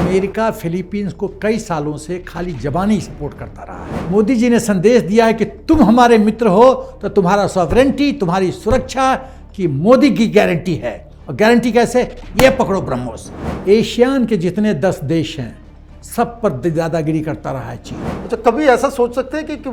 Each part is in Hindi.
अमेरिका फिलीपींस को कई सालों से खाली जबानी सपोर्ट करता रहा है। मोदी जी ने संदेश दिया है कि तुम हमारे मित्र हो तो तुम्हारा सॉवरेंटी, तुम्हारी सुरक्षा की मोदी की गारंटी है। और गारंटी कैसे? ये पकड़ो ब्रह्मोस। एशियान के जितने 10 देश हैं सब पर दादागिरी करता रहा है चीन। अच्छा, कभी ऐसा सोच सकते हैं कि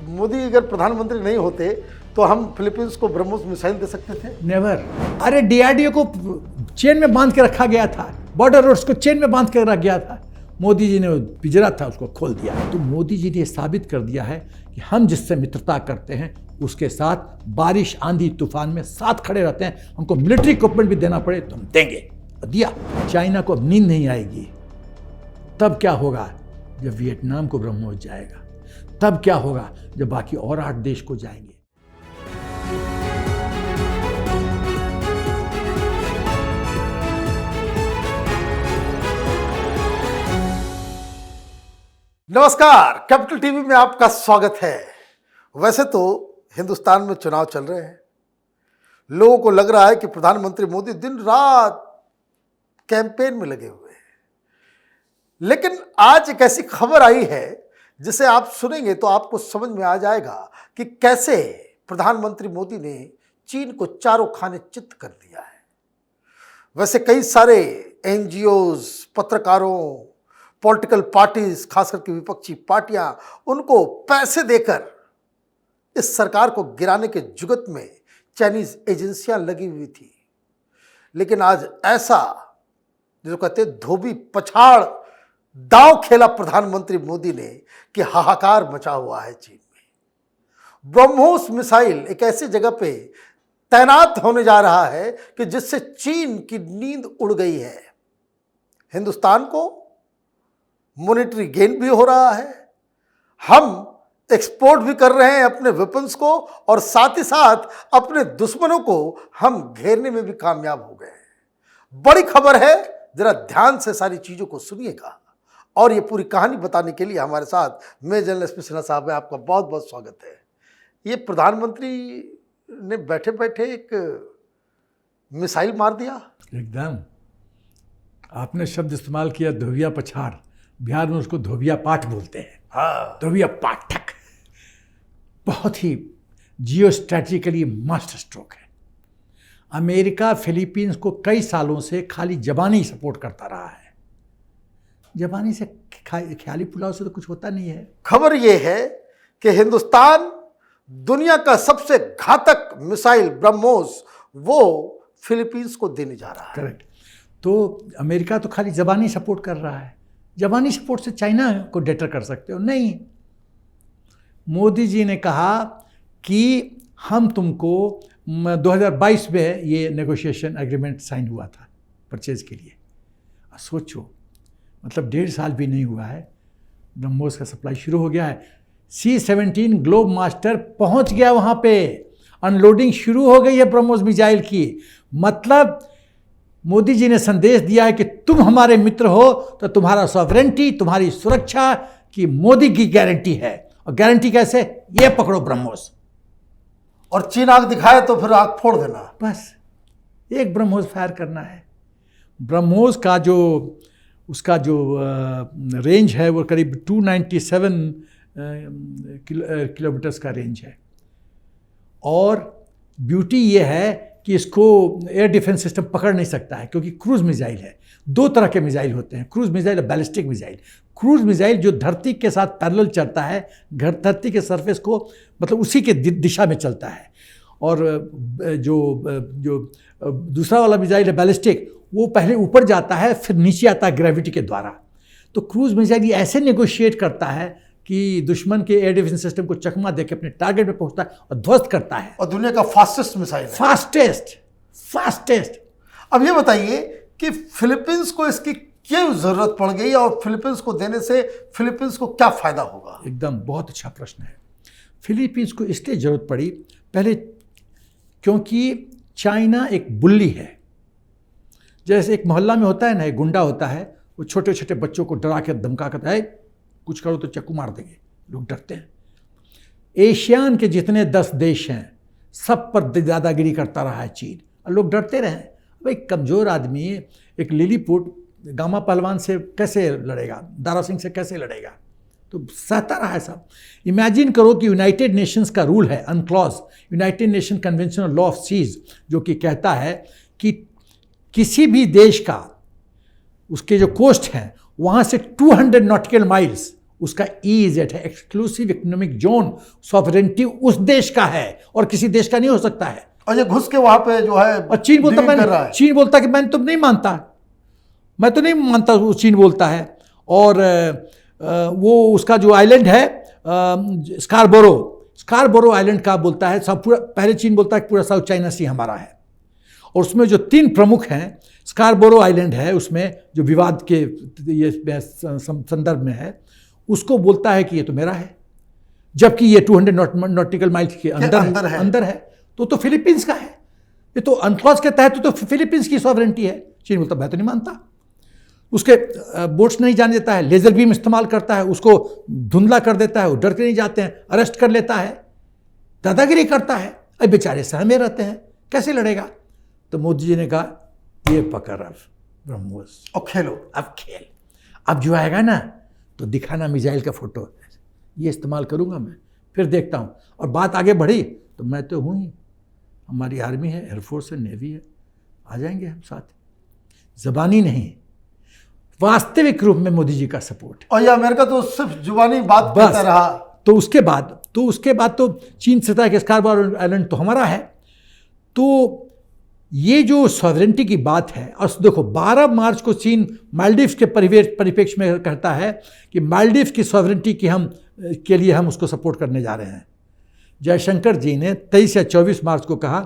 मोदी अगर प्रधानमंत्री नहीं होते तो हम फिलीपींस को ब्रह्मोस मिसाइल दे सकते थे? नेवर। अरे डीआरडीओ को चेन में बांध के रखा गया था, बॉर्डर रोड्स को चेन में बांध के रखा गया था। मोदी जी ने पिंजरा था उसको खोल दिया। तो मोदी जी ने साबित कर दिया है कि हम जिससे मित्रता करते हैं उसके साथ बारिश, आंधी, तूफान में साथ खड़े रहते हैं। हमको मिलिट्री इक्विपमेंट भी देना पड़े तो हम देंगे। दिया। चाइना को अब नींद नहीं आएगी। तब क्या होगा? जब वियतनाम को ब्रह्मोस जाएगा। तब क्या होगा? जब बाकी और 8 देश को जाएंगे। नमस्कार, कैपिटल टीवी में आपका स्वागत है। वैसे तो हिंदुस्तान में चुनाव चल रहे हैं। लोगों को लग रहा है कि प्रधानमंत्री मोदी दिन रात कैंपेन में लगे हुए हैं, लेकिन आज एक ऐसी खबर आई है जिसे आप सुनेंगे तो आपको समझ में आ जाएगा कि कैसे प्रधानमंत्री मोदी ने चीन को चारों खाने चित्त कर दिया है। वैसे कई सारे एनजीओज, पत्रकारों, पॉलिटिकल पार्टीज, खास करके विपक्षी पार्टियां उनको पैसे देकर इस सरकार को गिराने के जुगत में चाइनीज एजेंसियां लगी हुई थी। लेकिन आज ऐसा जो कहते धोबी पछाड़ दांव खेला प्रधानमंत्री मोदी ने कि हाहाकार मचा हुआ है चीन में। ब्रह्मोस मिसाइल एक ऐसी जगह पे तैनात होने जा रहा है कि जिससे चीन की नींद उड़ गई है। हिंदुस्तान को मॉनेटरी गेन भी हो रहा है, हम एक्सपोर्ट भी कर रहे हैं अपने वेपन्स को, और साथ ही साथ अपने दुश्मनों को हम घेरने में भी कामयाब हो गए हैं। बड़ी खबर है, जरा ध्यान से सारी चीजों को सुनिएगा। और ये पूरी कहानी बताने के लिए हमारे साथ मैं जर्नलिस्ट सिन्हा साहब है। आपका बहुत बहुत स्वागत है। ये प्रधानमंत्री ने बैठे बैठे एक मिसाइल मार दिया। एकदम आपने शब्द इस्तेमाल किया, धोबिया पछाड़। बिहार में उसको धोबिया पाठ बोलते हैं। हाँ, धोबिया पाठक। बहुत ही जियो स्ट्रैटेजिकली मास्टर स्ट्रोक है। अमेरिका फिलीपींस को कई सालों से खाली जबानी सपोर्ट करता रहा है। जबानी से ख्याली पुलाव से तो कुछ होता नहीं है। खबर यह है कि हिंदुस्तान दुनिया का सबसे घातक मिसाइल ब्रह्मोस वो फिलीपींस को देने जा रहा है। करेक्ट। तो अमेरिका तो खाली जबानी सपोर्ट कर रहा है। जबानी सपोर्ट से चाइना को डेटर कर सकते हो? नहीं। मोदी जी ने कहा कि हम तुमको 2022 में ये नेगोशिएशन एग्रीमेंट साइन हुआ था परचेज के लिए। सोचो, मतलब 1.5 साल भी नहीं हुआ है, ब्रह्मोस का सप्लाई शुरू हो गया है। C-17 ग्लोब मास्टर पहुंच गया वहां पे। अनलोडिंग शुरू हो गई है ब्रह्मोस मिसाइल की। मतलब मोदी जी ने संदेश दिया है कि तुम हमारे मित्र हो तो तुम्हारा सॉवरेंटी, तुम्हारी सुरक्षा की मोदी की गारंटी है। और गारंटी कैसे? ये पकड़ो ब्रह्मोस। और चीन आग दिखाए तो फिर आग फोड़ देना। बस एक ब्रह्मोस फायर करना है। ब्रह्मोस का उसका जो रेंज है वो करीब 297 किलोमीटर्स का रेंज है। और ब्यूटी ये है कि इसको एयर डिफेंस सिस्टम पकड़ नहीं सकता है, क्योंकि क्रूज मिसाइल है। 2 तरह के मिसाइल होते हैं, क्रूज मिसाइल और बैलिस्टिक मिसाइल। क्रूज मिसाइल जो धरती के साथ पैरेलल चलता है, धरती के सरफेस को मतलब उसी के दिशा में चलता है। और जो दूसरा वाला मिसाइल है बैलिस्टिक, वो पहले ऊपर जाता है फिर नीचे आता है ग्रेविटी के द्वारा। तो क्रूज मिसाइल ऐसे नेगोशिएट करता है कि दुश्मन के एयर डिफेंस सिस्टम को चकमा देकर अपने टारगेट पे पहुंचता है और ध्वस्त करता है। और दुनिया का फास्टेस्ट मिसाइल है। फास्टेस्ट। अब ये बताइए कि फिलीपींस को इसकी क्यों जरूरत पड़ गई और फिलीपींस को देने से फिलीपींस को क्या फायदा होगा? एकदम बहुत अच्छा प्रश्न है। फिलीपींस को इसलिए जरूरत पड़ी, पहले क्योंकि चाइना एक बुल्ली है। जैसे एक मोहल्ला में होता है ना, एक गुंडा होता है, वो छोटे छोटे बच्चों को डरा के धमका करता है, कुछ करो तो चाकू मार देंगे। लोग डरते हैं। एशियान के जितने 10 देश हैं सब पर दादागिरी करता रहा है चीन, और लोग डरते रहे। भाई कमज़ोर आदमी, एक लिलीपुट गामा पहलवान से कैसे लड़ेगा, दारा सिंह से कैसे लड़ेगा, तो सहता रहा है सब। इमेजिन करो कि यूनाइटेड नेशंस का रूल है, UNCLOS united nation convention on law of seas, जो कि कहता है कि किसी भी देश का उसके जो कोस्ट हैं वहाँ से 200 नॉटिकल माइल्स उसका EEZ है, एक्सक्लूसिव इकोनॉमिक जोन, सॉवरेंटी उस देश का है और किसी देश का नहीं हो सकता है। और ये घुस के वहाँ पे जो है और चीन बोलता चीन बोलता कि मैं तो नहीं मानता, मैं तो नहीं मानता, वो चीन बोलता है। और वो उसका जो आइलैंड है स्कारबोरो आइलैंड का बोलता है सब पूरा, पहले चीन बोलता है कि पूरा साउथ चाइना सी हमारा है। और उसमें जो 3 प्रमुख हैं, स्कारबोरो आइलैंड है उसमें जो विवाद के ये संदर्भ में है, उसको बोलता है कि ये तो मेरा है, जबकि ये 200 नॉटिकल माइल्स के अंदर है तो फिलीपींस का है। ये तो अनक्लॉज के तहत तो फिलीपींस की सॉवरेंटी है। चीन बोलता मैं तो नहीं मानता, उसके बोट्स नहीं जाने देता है, लेजर बीम इस्तेमाल करता है, उसको धुंधला कर देता है, वो डर के नहीं जाते हैं, अरेस्ट कर लेता है, दादागिरी करता है। अब बेचारे सहमे रहते हैं, कैसे लड़ेगा? तो मोदी जी ने कहा ये पकड़ अब ब्रह्मोस और खेलो, अब खेल, अब जो आएगा ना तो दिखाना मिसाइल का फोटो, ये इस्तेमाल करूंगा मैं, फिर देखता हूँ। और बात आगे बढ़ी तो मैं तो हूँ ही, हमारी आर्मी है, एयरफोर्स है, नेवी है, आ जाएंगे हम साथ। ज़बानी नहीं, वास्तविक रूप में मोदी जी का सपोर्ट। और ये अमेरिका तो सिर्फ जुबानी बात करता रहा। तो उसके बाद तो चीन सतह के स्कारबोरो आइलैंड तो हमारा है। तो ये जो सॉवरेंटी की बात है, और देखो 12 मार्च को चीन मालदीव्स के परिप्रेक्ष्य में कहता है कि मालदीव्स की सॉवरेंटी के लिए हम उसको सपोर्ट करने जा रहे हैं। जयशंकर जी ने 23 या 24 मार्च को कहा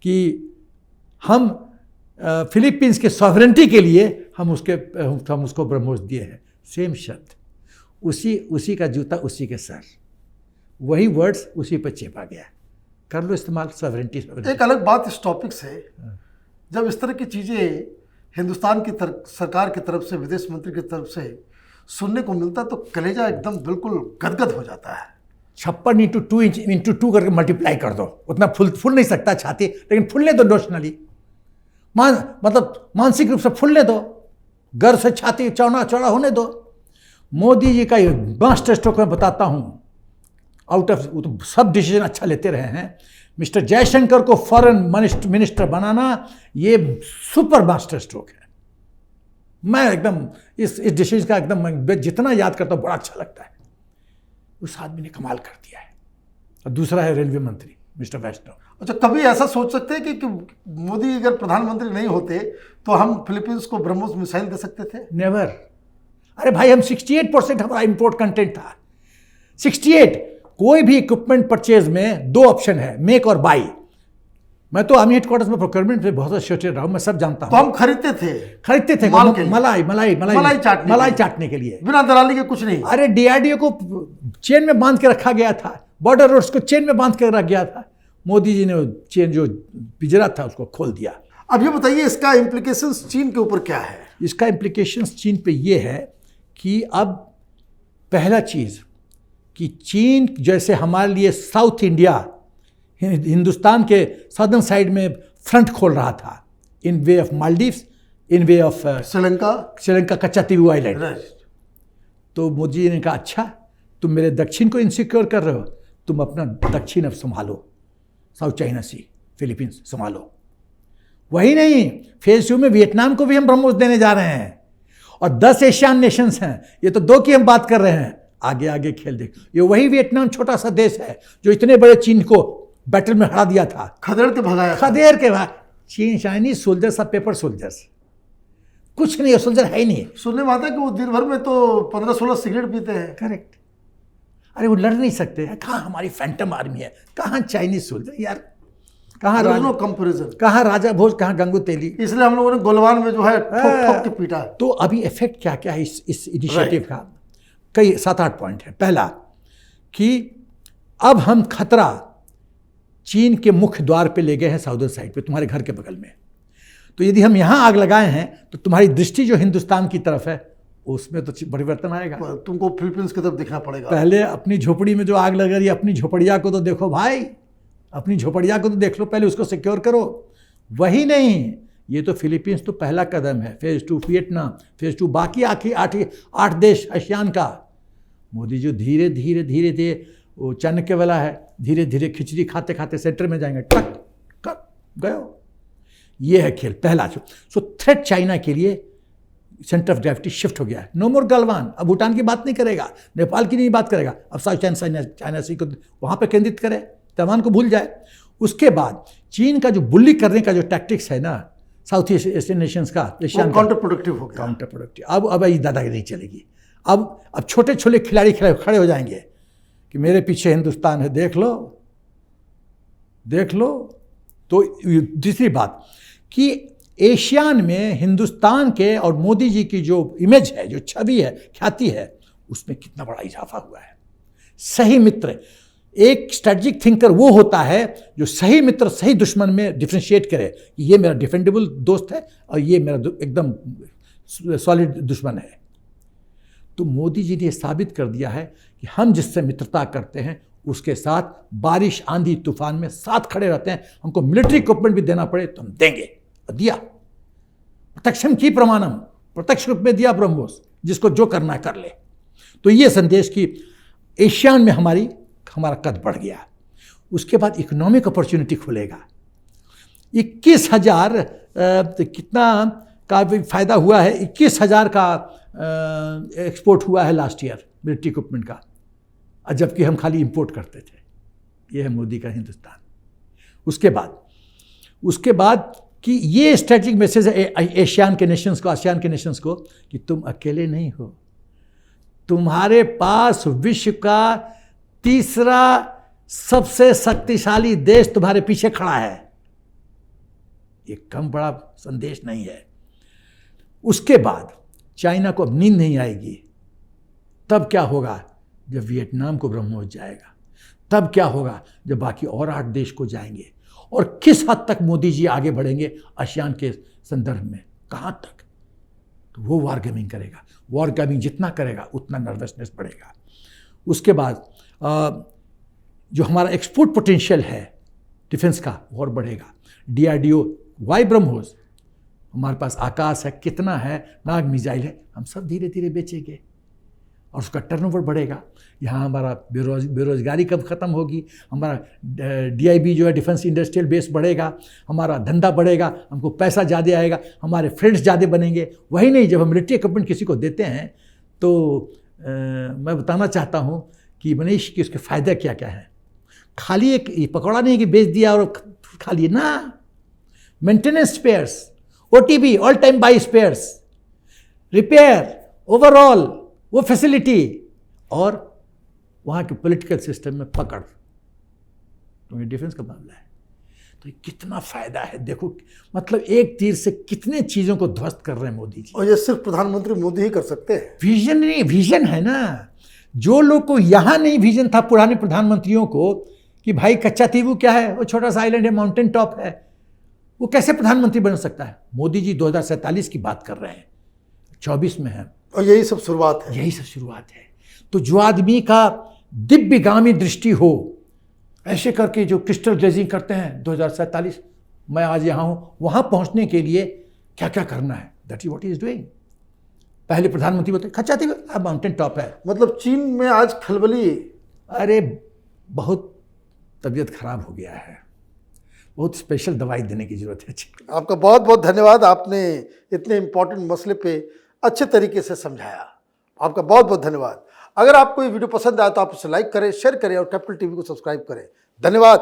कि हम फिलीपींस के सॉवरेंटी के लिए हम उसको ब्रह्मोस दिए हैं। सेम शब्द, उसी का जूता उसी के सर, वही वर्ड्स उसी पर चेपा गया। कर लो इस्तेमाल सॉवरेंटी। एक अलग बात इस टॉपिक से, जब इस तरह की चीज़ें हिंदुस्तान की सरकार की तरफ से, विदेश मंत्री की तरफ से सुनने को मिलता तो कलेजा एकदम बिल्कुल गदगद हो जाता है। 56 इंटू 2 करके मल्टीप्लाई कर दो, उतना फुल नहीं सकता छाती, लेकिन फुलने दो नोशनली, मतलब मानसिक रूप से फुलने दो, गर्व से छाती चौड़ा होने दो। मोदी जी का ये मास्टर स्ट्रोक मैं बताता हूँ, आउट ऑफ, वो तो सब डिसीजन अच्छा लेते रहे हैं। मिस्टर जयशंकर को फॉरेन मिनिस्टर बनाना ये सुपर मास्टर स्ट्रोक है। मैं एकदम इस डिसीजन का एकदम जितना याद करता हूँ बड़ा अच्छा लगता है। उस आदमी ने कमाल कर दिया है। और दूसरा है रेलवे मंत्री मिस्टर वैष्णव। अच्छा, कभी ऐसा सोच सकते हैं कि मोदी अगर प्रधानमंत्री नहीं होते तो हम फिलीपींस को ब्रह्मोस मिसाइल दे सकते थे? नेवर। अरे भाई, हम 68% हमारा इंपोर्ट कंटेंट था, 68। कोई भी इक्विपमेंट परचेज में 2 ऑप्शन है, मेक और बाई। मैं तो आर्मी हेडक्वार्टर्स में प्रोक्योरमेंट में बहुत एसोसिएटेड रहा हूं, मैं सब जानता हूं। तो हम खरीदते थे मलाई चाटने के लिए, बिना दलाली के कुछ नहीं। अरे डीआरडीओ को चेन में बांध के रखा गया था, बॉर्डर रोड्स को चेन में बांध के रखा गया था। मोदी जी ने चेन जो पिंजरा था उसको खोल दिया। अब ये बताइए, इसका इम्प्लीकेशंस चीन के ऊपर क्या है? इसका इम्प्लीकेशंस चीन पे ये है कि अब पहला चीज़ कि चीन जैसे हमारे लिए साउथ इंडिया, हिंदुस्तान के सदर्न साइड में फ्रंट खोल रहा था, in way of Maldives, in way of Sri Lanka Katchatheevu island. तो मोदी जी ने कहा अच्छा, तुम मेरे दक्षिण को इनसिक्योर कर रहे हो, तुम अपना दक्षिण अब संभालो, साउथ चाइना सी, फिलीपींस संभालो। वही नहीं, फेज 2 में वियतनाम को भी हम ब्रह्मोस देने जा रहे हैं। और 10 एशियन नेशंस हैं, ये तो 2 की हम बात कर रहे हैं। आगे आगे खेल देख, ये वही वियतनाम छोटा सा देश है जो इतने बड़े चीन को बैटल में हरा दिया था, खदेड़ के भगाया। खदेड़ के बाद चीन चाइनीज सोल्जर्स और पेपर सोल्जर्स, कुछ नहीं है, सोल्जर है ही नहीं। सुनने में आता है कि वो दिन भर में तो 15-16 सिगरेट पीते हैं। करेक्ट। अरे वो लड़ नहीं सकते हैं, कहाँ हमारी फैंटम आर्मी है, कहाँ चाइनीज सोल्जर यार, कहाँ कंपैरिजन, कहाँ राजा भोज, कहाँ गंगू तेली। इसलिए हम लोगों ने गोलवान में जो है ठोक के पीटा। तो अभी इफेक्ट क्या क्या है इस इनिशिएटिव का? कई 7-8 पॉइंट है। पहला कि अब हम खतरा चीन के मुख्य द्वार पे ले गए हैं, साउदर्न साइड पे, तुम्हारे घर के बगल में। तो यदि हम यहाँ आग लगाए हैं तो तुम्हारी दृष्टि जो हिंदुस्तान की तरफ है उसमें तो परिवर्तन आएगा। तुमको फिलीपींस की तरफ दिखना पड़ेगा। पहले अपनी झोपड़ी में जो आग लग रही है, अपनी झोपड़िया को तो देखो भाई, अपनी झोपड़िया को तो देख लो, पहले उसको सिक्योर करो। वही नहीं, ये तो फिलीपींस तो पहला कदम है, फेज़ 2 वियतनाम, फेज़ 2 बाकी आखिर 8 देश आसियान का। मोदी जी धीरे धीरे वो चाणक्य वाला है, धीरे धीरे खिचड़ी खाते खाते सेंटर में जाएंगे, टक टक गए। ये है खेल पहला। सो थ्रेट चाइना के लिए सेंटर ऑफ ग्रेविटी शिफ्ट हो गया है। नो मोर गलवान, अब भूटान की बात नहीं करेगा, नेपाल की नहीं बात करेगा, अब साउथ चाइना सी को वहाँ पे केंद्रित करे, ताइवान को भूल जाए। उसके बाद चीन का जो बुल्ली करने का जो टैक्टिक्स है ना साउथ एशियन नेशंस का, एशियन काउंटर प्रोडक्टिव हो गया। Counter productive. अब ये दादागिरी नहीं चलेगी। अब छोटे छोटे खिलाड़ी खड़े हो जाएंगे कि मेरे पीछे हिंदुस्तान है, देख लो। तो दूसरी बात कि एशियान में हिंदुस्तान के और मोदी जी की जो इमेज है, जो छवि है, ख्याति है, उसमें कितना बड़ा इजाफा हुआ है। सही मित्र, एक स्ट्रेटजिक थिंकर वो होता है जो सही मित्र सही दुश्मन में डिफ्रेंशिएट करे कि ये मेरा डिफेंडेबल दोस्त है और ये मेरा एकदम सॉलिड दुश्मन है। तो मोदी जी ने साबित कर दिया है कि हम जिससे मित्रता करते हैं उसके साथ बारिश आंधी तूफान में साथ खड़े रहते हैं। हमको मिलिट्री इक्विपमेंट भी देना पड़े तो हम देंगे, और दिया। प्रत्यक्षम की प्रमाणम, प्रत्यक्ष रूप में दिया ब्रह्मोस, जिसको जो करना है कर ले। तो ये संदेश कि एशियान में हमारा कद बढ़ गया। उसके बाद इकोनॉमिक अपॉर्चुनिटी खुलेगा। 21,000 कितना का भी फायदा हुआ है, 21,000 का एक्सपोर्ट हुआ है लास्ट ईयर मिलिट्री इक्विपमेंट का, जबकि हम खाली इंपोर्ट करते थे। ये है मोदी का हिंदुस्तान। उसके बाद कि ये स्ट्रेटजिक मैसेज है एशियान के नेशंस को, आसियान के नेशंस को, कि तुम अकेले नहीं हो, तुम्हारे पास विश्व का तीसरा सबसे शक्तिशाली देश तुम्हारे पीछे खड़ा है। ये कम बड़ा संदेश नहीं है। उसके बाद चाइना को अब नींद नहीं आएगी। तब क्या होगा जब वियतनाम को ब्रह्मोस जाएगा, तब क्या होगा जब बाकी और 8 देश को जाएंगे, और किस हद तक मोदी जी आगे बढ़ेंगे आसियान के संदर्भ में, कहाँ तक। तो वो वार गेमिंग करेगा। वार गेमिंग जितना करेगा उतना नर्वसनेस बढ़ेगा। उसके बाद जो हमारा एक्सपोर्ट पोटेंशियल है डिफेंस का और बढ़ेगा। DRDO, वाई ब्रह्मोस, हमारे पास आकाश है, कितना है, नाग मिसाइल है, हम सब धीरे धीरे बेचेंगे और उसका टर्नओवर बढ़ेगा। यहाँ हमारा बेरोजगारी कब ख़त्म होगी, हमारा DIB जो है डिफेंस इंडस्ट्रियल बेस बढ़ेगा, हमारा धंधा बढ़ेगा, हमको पैसा ज़्यादा आएगा, हमारे फ्रेंड्स ज़्यादा बनेंगे। वही नहीं, जब हम मिलिट्री इक्विपमेंट किसी को देते हैं तो मैं बताना चाहता हूँ कि मनीष कि उसके फ़ायदा क्या क्या है। खाली एक पकौड़ा नहीं कि बेच दिया और खा लिए ना, maintenance spares, OTB, all time buy spares, repair, overall वो फैसिलिटी, और वहाँ के पॉलिटिकल सिस्टम में पकड़। तो ये डिफेंस का मामला है। तो कितना फ़ायदा है देखो, मतलब एक तीर से कितने चीज़ों को ध्वस्त कर रहे हैं मोदी जी। और ये सिर्फ प्रधानमंत्री मोदी ही कर सकते हैं। विजन नहीं, विजन है ना। जो लोग को यहाँ नहीं विजन था पुराने प्रधानमंत्रियों को कि भाई कच्चा तीबू क्या है, वो छोटा सा आइलैंड है, माउंटेन टॉप है, वो कैसे प्रधानमंत्री बन सकता है। मोदी जी 2047 की बात कर रहे हैं, 24 में है, और यही सब शुरुआत है। यही सब शुरुआत है। तो जो आदमी का दिव्यगामी दृष्टि हो, ऐसे करके जो क्रिस्टल ग्लेजिंग करते हैं 2047, मैं आज यहाँ हूँ, वहाँ पहुँचने के लिए क्या क्या करना है, that is what he is doing. पहले प्रधानमंत्री बोलते खच्चा थी, अब माउंटेन टॉप है। मतलब चीन में आज खलबली। अरे बहुत तबीयत खराब हो गया है, बहुत स्पेशल दवाई देने की जरूरत है। आपका बहुत बहुत धन्यवाद, आपने इतने इम्पोर्टेंट मसले पे अच्छे तरीके से समझाया। आपका बहुत बहुत धन्यवाद। अगर आपको ये वीडियो पसंद आया तो आप उसे लाइक करें, शेयर करें और कैपिटल टीवी को सब्सक्राइब करें। धन्यवाद।